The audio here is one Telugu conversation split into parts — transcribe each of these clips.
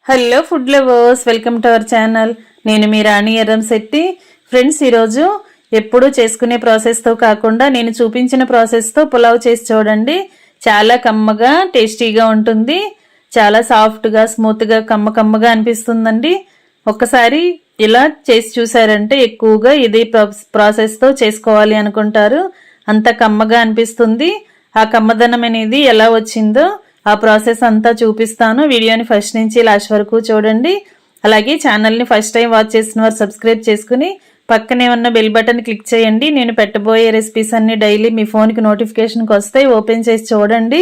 Hello food lovers, welcome to our channel. నేను మీ రాణి ఎర్రంశెట్టి. ఫ్రెండ్స్, ఈరోజు ఎప్పుడూ చేసుకునే ప్రాసెస్తో కాకుండా నేను చూపించిన ప్రాసెస్తో పులావ్ చేసి చూడండి. చాలా కమ్మగా టేస్టీగా ఉంటుంది. చాలా సాఫ్ట్గా స్మూత్గా కమ్మగా అనిపిస్తుందండి. ఒక్కసారి ఇలా చేసి చూసారంటే ఎక్కువగా ఇదే ప్రాసెస్తో చేసుకోవాలి అనుకుంటారు. అంత కమ్మగా అనిపిస్తుంది. ఆ కమ్మదనం అనేది ఎలా వచ్చిందో ఆ ప్రాసెస్ అంతా చూపిస్తాను. వీడియోని ఫస్ట్ నుంచి లాస్ట్ వరకు చూడండి. అలాగే ఛానల్ని ఫస్ట్ టైం వాచ్ చేసిన వారు సబ్స్క్రైబ్ చేసుకుని పక్కనే ఉన్న బెల్ బటన్ క్లిక్ చేయండి. నేను పెట్టబోయే రెసిపీస్ అన్ని డైలీ మీ ఫోన్కి నోటిఫికేషన్కి వస్తాయి. ఓపెన్ చేసి చూడండి.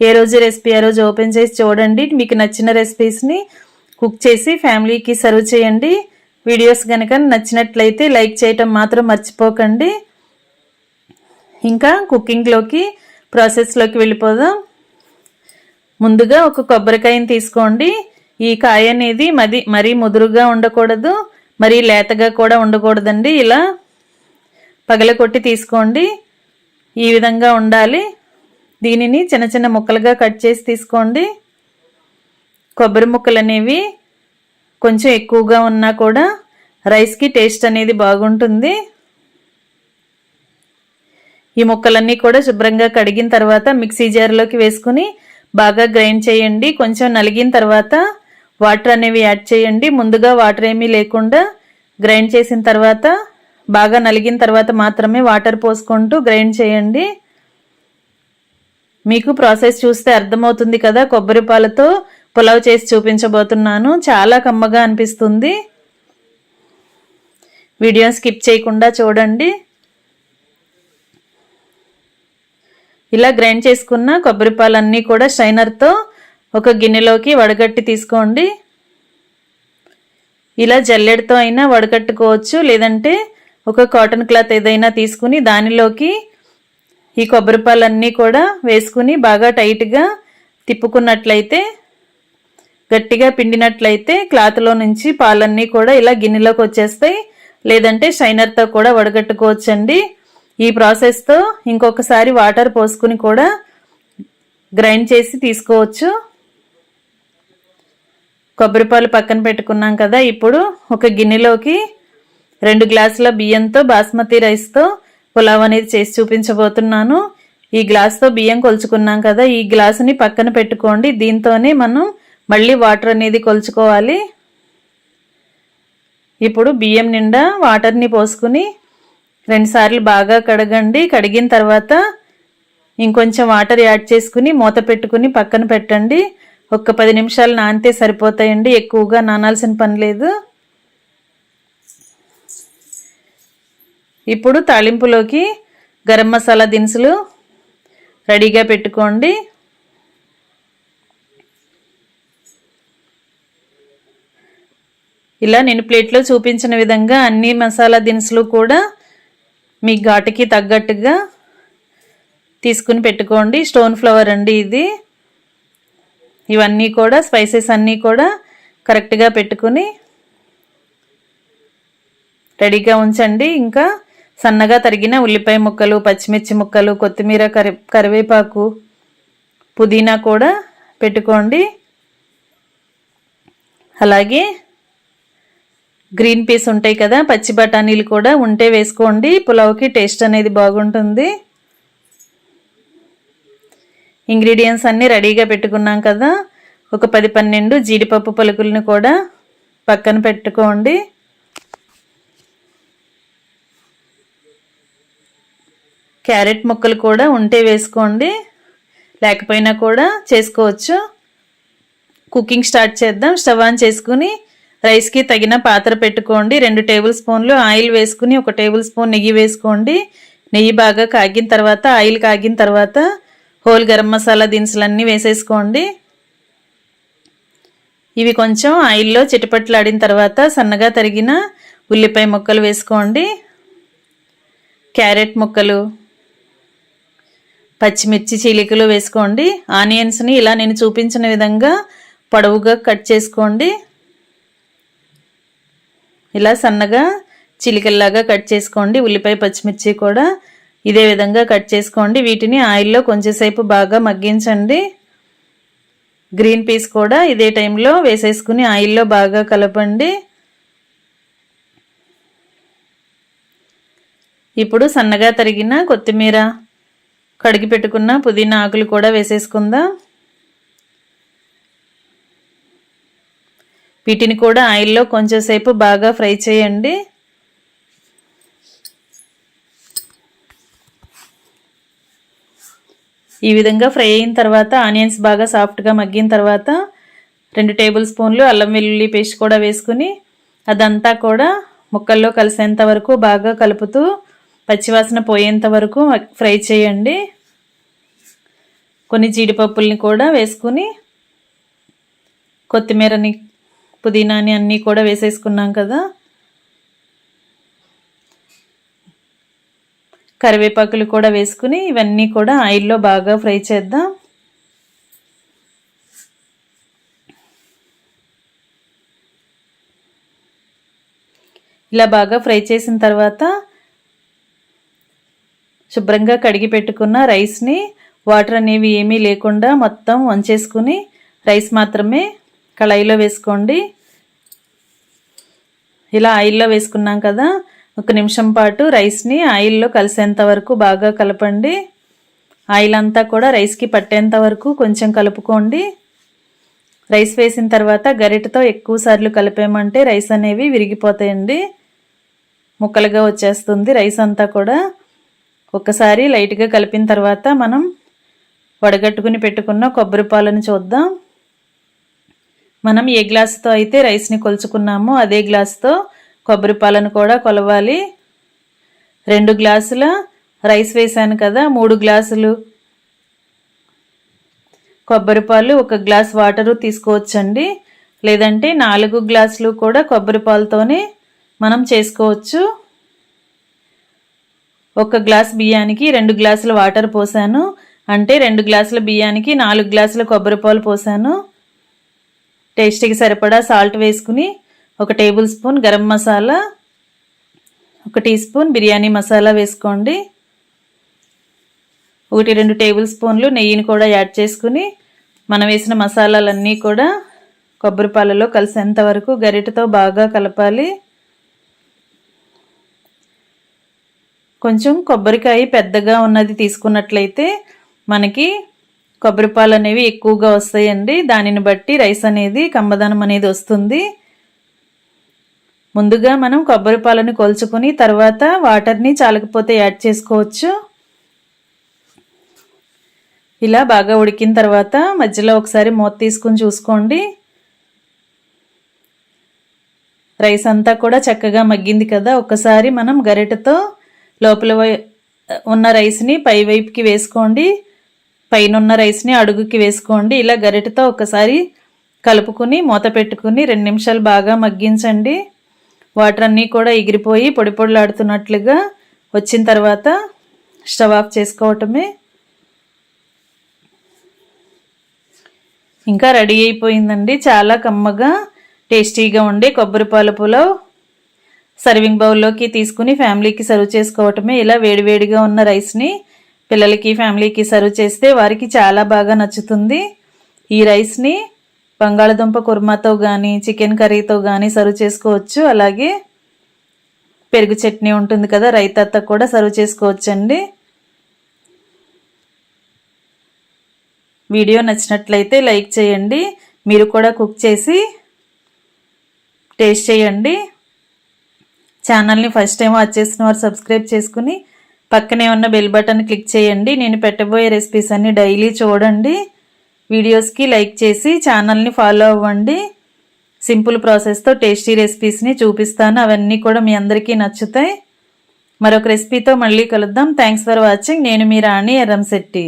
ఏ రోజు రెసిపీ ఆ రోజు ఓపెన్ చేసి చూడండి. మీకు నచ్చిన రెసిపీస్ని కుక్ చేసి ఫ్యామిలీకి సర్వ్ చేయండి. వీడియోస్ కనుక నచ్చినట్లయితే లైక్ చేయటం మాత్రం మర్చిపోకండి. ఇంకా కుకింగ్లోకి ప్రాసెస్లోకి వెళ్ళిపోదాం. ముందుగా ఒక కొబ్బరికాయని తీసుకోండి. ఈ కాయ అనేది మరీ ముదురుగా ఉండకూడదు, మరీ లేతగా కూడా ఉండకూడదండి. ఇలా పగలకొట్టి తీసుకోండి. ఈ విధంగా ఉండాలి. దీనిని చిన్న చిన్న ముక్కలుగా కట్ చేసి తీసుకోండి. కొబ్బరి ముక్కలు అనేవి కొంచెం ఎక్కువగా ఉన్నా కూడా రైస్కి టేస్ట్ అనేది బాగుంటుంది. ఈ ముక్కలన్నీ కూడా శుభ్రంగా కడిగిన తర్వాత మిక్సీ జార్లోకి వేసుకుని బాగా గ్రైండ్ చేయండి. కొంచెం నలిగిన తర్వాత వాటర్ అనేవి యాడ్ చేయండి. ముందుగా వాటర్ ఏమీ లేకుండా గ్రైండ్ చేసిన తర్వాత బాగా నలిగిన తర్వాత మాత్రమే వాటర్ పోసుకుంటూ గ్రైండ్ చేయండి. మీకు ప్రాసెస్ చూస్తే అర్థమవుతుంది కదా. కొబ్బరి పాలతో పులావ్ చేసి చూపించబోతున్నాను. చాలా కమ్మగా అనిపిస్తుంది. వీడియో స్కిప్ చేయకుండా చూడండి. ఇలా గ్రైండ్ చేసుకున్న కొబ్బరి పాలన్నీ కూడా స్ట్రైనర్తో ఒక గిన్నెలోకి వడగట్టి తీసుకోండి. ఇలా జల్లెడతో అయినా వడగట్టుకోవచ్చు, లేదంటే ఒక కాటన్ క్లాత్ ఏదైనా తీసుకుని దానిలోకి ఈ కొబ్బరి పాలన్నీ కూడా వేసుకుని బాగా టైట్గా తిప్పుకున్నట్లయితే, గట్టిగా పిండినట్లయితే క్లాత్లో నుంచి పాలన్నీ కూడా ఇలా గిన్నెలోకి వచ్చేస్తాయి. లేదంటే స్ట్రైనర్తో కూడా వడగట్టుకోవచ్చండి. ఈ ప్రాసెస్తో ఇంకొకసారి వాటర్ పోసుకుని కూడా గ్రైండ్ చేసి తీసుకోవచ్చు. కొబ్బరిపాలు పక్కన పెట్టుకున్నాం కదా. ఇప్పుడు ఒక గిన్నెలోకి 2 గ్లాసుల బియ్యంతో బాస్మతి రైస్తో పులావ్ అనేది చేసి చూపించబోతున్నాను. ఈ గ్లాస్తో బియ్యం కొలుచుకున్నాం కదా, ఈ గ్లాసుని పక్కన పెట్టుకోండి. దీంతోనే మనం మళ్ళీ వాటర్ అనేది కొలుచుకోవాలి. ఇప్పుడు బియ్యం నిండా వాటర్ని పోసుకుని 2 సార్లు బాగా కడగండి. కడిగిన తర్వాత ఇంకొంచెం వాటర్ యాడ్ చేసుకుని మూత పెట్టుకుని పక్కన పెట్టండి. ఒక 10 నిమిషాలు నానితే సరిపోతాయండి. ఎక్కువగా నానాల్సిన పని లేదు. ఇప్పుడు తాలింపులోకి గరం మసాలా దినుసులు రెడీగా పెట్టుకోండి. ఇలా నేను ప్లేట్లో చూపించిన విధంగా అన్ని మసాలా దినుసులు కూడా మీ ఘాటుకి తగ్గట్టుగా తీసుకుని పెట్టుకోండి. స్టోన్ ఫ్లవర్ అండి ఇది. ఇవన్నీ కూడా స్పైసెస్ అన్నీ కూడా కరెక్ట్గా పెట్టుకుని రెడీగా ఉంచండి. ఇంకా సన్నగా తరిగిన ఉల్లిపాయ ముక్కలు, పచ్చిమిర్చి ముక్కలు, కొత్తిమీర, కరివేపాకు, పుదీనా కూడా పెట్టుకోండి. అలాగే గ్రీన్ పీస్ ఉంటాయి కదా, పచ్చి బఠానీలు కూడా ఉంటే వేసుకోండి. పులావ్కి టేస్ట్ అనేది బాగుంటుంది. ఇంగ్రీడియంట్స్ అన్నీ రెడీగా పెట్టుకున్నాం కదా. ఒక 10-12 జీడిపప్పు పలుకులను కూడా పక్కన పెట్టుకోండి. క్యారెట్ ముక్కలు కూడా ఉంటే వేసుకోండి, లేకపోయినా కూడా చేసుకోవచ్చు. కుకింగ్ స్టార్ట్ చేద్దాం. స్టవ్ ఆన్ చేసుకుని రైస్కి తగిన పాత్ర పెట్టుకోండి. 2 టేబుల్ స్పూన్లు ఆయిల్ వేసుకుని 1 టేబుల్ స్పూన్ నెయ్యి వేసుకోండి. నెయ్యి బాగా కాగిన తర్వాత, ఆయిల్ కాగిన తర్వాత హోల్ గరం మసాలా దినుసులన్నీ వేసేసుకోండి. ఇవి కొంచెం ఆయిల్లో చిటపట్లాడిన తర్వాత సన్నగా తరిగిన ఉల్లిపాయ ముక్కలు వేసుకోండి. క్యారెట్ ముక్కలు, పచ్చిమిర్చి చీలికలు వేసుకోండి. ఆనియన్స్ని ఇలా నేను చూపించిన విధంగా పొడవుగా కట్ చేసుకోండి. ఇలా సన్నగా చిలికల్లాగా కట్ చేసుకోండి. ఉల్లిపాయ పచ్చిమిర్చి కూడా ఇదే విధంగా కట్ చేసుకోండి. వీటిని ఆయిల్లో కొంచెంసేపు బాగా మగ్గించండి. గ్రీన్ పీస్ కూడా ఇదే టైంలో వేసేసుకుని ఆయిల్లో బాగా కలపండి. ఇప్పుడు సన్నగా తరిగిన కొత్తిమీర, కడిగి పెట్టుకున్న పుదీనా ఆకులు కూడా వేసేసుకుందాం. వీటిని కూడా ఆయిల్లో కొంచెం సేపు బాగా ఫ్రై చేయండి. ఈ విధంగా ఫ్రై అయిన తర్వాత ఆనియన్స్ బాగా సాఫ్ట్గా మగ్గిన తర్వాత 2 టేబుల్ స్పూన్లు అల్లం వెల్లుల్లి పేస్ట్ కూడా వేసుకుని అదంతా కూడా ముక్కల్లో కలిసేంత వరకు బాగా కలుపుతూ పచ్చివాసన పోయేంత వరకు ఫ్రై చేయండి. కొన్ని జీడిపప్పుల్ని కూడా వేసుకుని కొత్తిమీరని, పుదీనాని అన్నీ కూడా వేసేసుకున్నాం కదా, కరివేపాకులు కూడా వేసుకుని ఇవన్నీ కూడా ఆయిల్లో బాగా ఫ్రై చేద్దాం. ఇలా బాగా ఫ్రై చేసిన తర్వాత శుభ్రంగా కడిగి పెట్టుకున్న రైస్ని వాటర్ అనేవి ఏమీ లేకుండా మొత్తం వంచేసుకుని రైస్ మాత్రమే కళాయిలో వేసుకోండి. ఇలా ఆయిల్లో వేసుకున్నాం కదా, 1 నిమిషం పాటు రైస్ని ఆయిల్లో కలిసేంత వరకు బాగా కలపండి. ఆయిల్ అంతా కూడా రైస్కి పట్టేంత వరకు కొంచెం కలుపుకోండి. రైస్ వేసిన తర్వాత గరిటెతో ఎక్కువ సార్లు కలిపామంటే రైస్ అనేవి విరిగిపోతాయండి, ముక్కలుగా వచ్చేస్తుంది రైస్ అంతా కూడా. ఒక్కసారి లైట్గా కలిపిన తర్వాత మనం వడగట్టుకుని పెట్టుకున్న కొబ్బరి పాలను చూద్దాం. మనం ఏ గ్లాసుతో అయితే రైస్ని కొలుచుకున్నామో అదే గ్లాసుతో కొబ్బరి పాలను కూడా కొలవాలి. 2 గ్లాసుల రైస్ వేసాను కదా, 3 గ్లాసులు కొబ్బరి పాలు, 1 గ్లాస్ వాటరు తీసుకోవచ్చండి. లేదంటే 4 గ్లాసులు కూడా కొబ్బరి పాలతోనే మనం చేసుకోవచ్చు. 1 గ్లాస్ బియ్యానికి 2 గ్లాసుల వాటర్ పోసాను, అంటే 2 గ్లాసుల బియ్యానికి 4 గ్లాసుల కొబ్బరి పాలు పోసాను. టేస్ట్కి సరిపడా సాల్ట్ వేసుకుని 1 tablespoon garam masala, 1 teaspoon biryani masala వేసుకోండి. 1-2 టేబుల్ స్పూన్లు నెయ్యిని కూడా యాడ్ చేసుకుని మనం వేసిన మసాలాలన్నీ కూడా కొబ్బరి పాలలో కలిసేంత వరకు గరిటెతో బాగా కలపాలి. కొంచెం కొబ్బరికాయ పెద్దగా ఉన్నది తీసుకున్నట్లయితే మనకి కొబ్బరి పాలు అనేవి ఎక్కువగా వస్తాయండి. దానిని బట్టి రైస్ అనేది కమ్మదనం అనేది వస్తుంది. ముందుగా మనం కొబ్బరి పాలను కొలుచుకుని తర్వాత వాటర్ని చాలకపోతే యాడ్ చేసుకోవచ్చు. ఇలా బాగా ఉడికిన తర్వాత మధ్యలో ఒకసారి మూత తీసుకుని చూసుకోండి. రైస్ అంతా కూడా చక్కగా మగ్గింది కదా. ఒకసారి మనం గరిటెతో లోపల ఉన్న రైస్ని పై వైపుకి వేసుకోండి, పైన ఉన్న రైస్ని అడుగుకి వేసుకోండి. ఇలా గరిటెతో ఒకసారి కలుపుకుని మూత పెట్టుకుని 2 నిమిషాలు బాగా మగ్గించండి. వాటర్ అన్నీ కూడా ఎగిరిపోయి పొడి పొడిలాడుతున్నట్లుగా వచ్చిన తర్వాత స్టవ్ ఆఫ్ చేసుకోవటమే. ఇంకా రెడీ అయిపోయిందండి. చాలా కమ్మగా టేస్టీగా ఉండే కొబ్బరిపాల పులావ్. సర్వింగ్ బౌల్లోకి తీసుకుని ఫ్యామిలీకి సర్వ్ చేసుకోవటమే. ఇలా వేడివేడిగా ఉన్న రైస్ని పిల్లలకి, ఫ్యామిలీకి సర్వ్ చేస్తే వారికి చాలా బాగా నచ్చుతుంది. ఈ రైస్ని బంగాళదుంప కుర్మాతో కానీ, చికెన్ కర్రీతో కానీ సర్వ్ చేసుకోవచ్చు. అలాగే పెరుగు చట్నీ ఉంటుంది కదా, రైతాతో కూడా సర్వ్ చేసుకోవచ్చండి. వీడియో నచ్చినట్లయితే లైక్ చేయండి. మీరు కూడా కుక్ చేసి టేస్ట్ చేయండి. ఛానల్ని ఫస్ట్ టైం వాచ్ చేసిన వారు సబ్స్క్రైబ్ చేసుకుని పక్కనే ఉన్న బెల్ బటన్ క్లిక్ చేయండి. నేను పెట్టబోయే రెసిపీస్ అన్ని డైలీ చూడండి. వీడియోస్కి లైక్ చేసి ఛానల్ని ఫాలో అవ్వండి. సింపుల్ ప్రాసెస్తో టేస్టీ రెసిపీస్ని చూపిస్తాను. అవన్నీ కూడా మీ అందరికీ నచ్చుతాయి. మరొక రెసిపీతో మళ్ళీ కలుద్దాం. Thanks for watching. నేను మీ రాణి ఎర్రంశెట్టి.